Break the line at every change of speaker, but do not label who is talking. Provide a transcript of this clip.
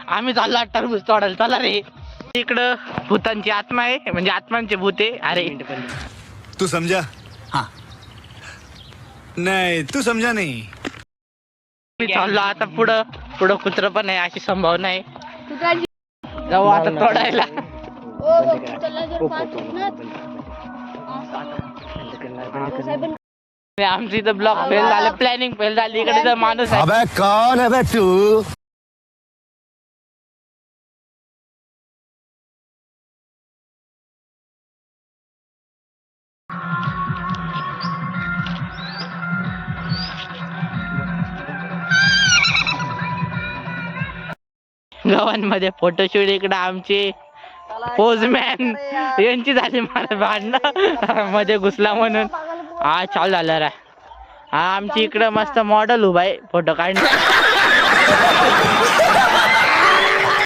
आम्ही चाललो टरबूज तोडायला. चला रे. इकडं भूतांची आत्मा आहे, म्हणजे आत्मांचे भूत आहे. अरे
तू समझा? हाँ नहीं तू समझा नहीं.
मी चाललो आता पुढं पुढं कुत्र पण आहे अशी संभावना आहे. जाऊ आता तोडायला. आमची इथं ब्लॉक फेल झालं, प्लॅनिंग फेल झाली. इकडे तर माणूस आहे.
अबे कौन है बे तू?
गावांमध्ये फोटोशूट. इकडे आमचे पोजमॅन यांची झाली मला भांडणं मध्ये घुसला म्हणून. हा चालू झालं रे. हा आमची इकडं मस्त मॉडेल उभा आहे फोटो काढणं.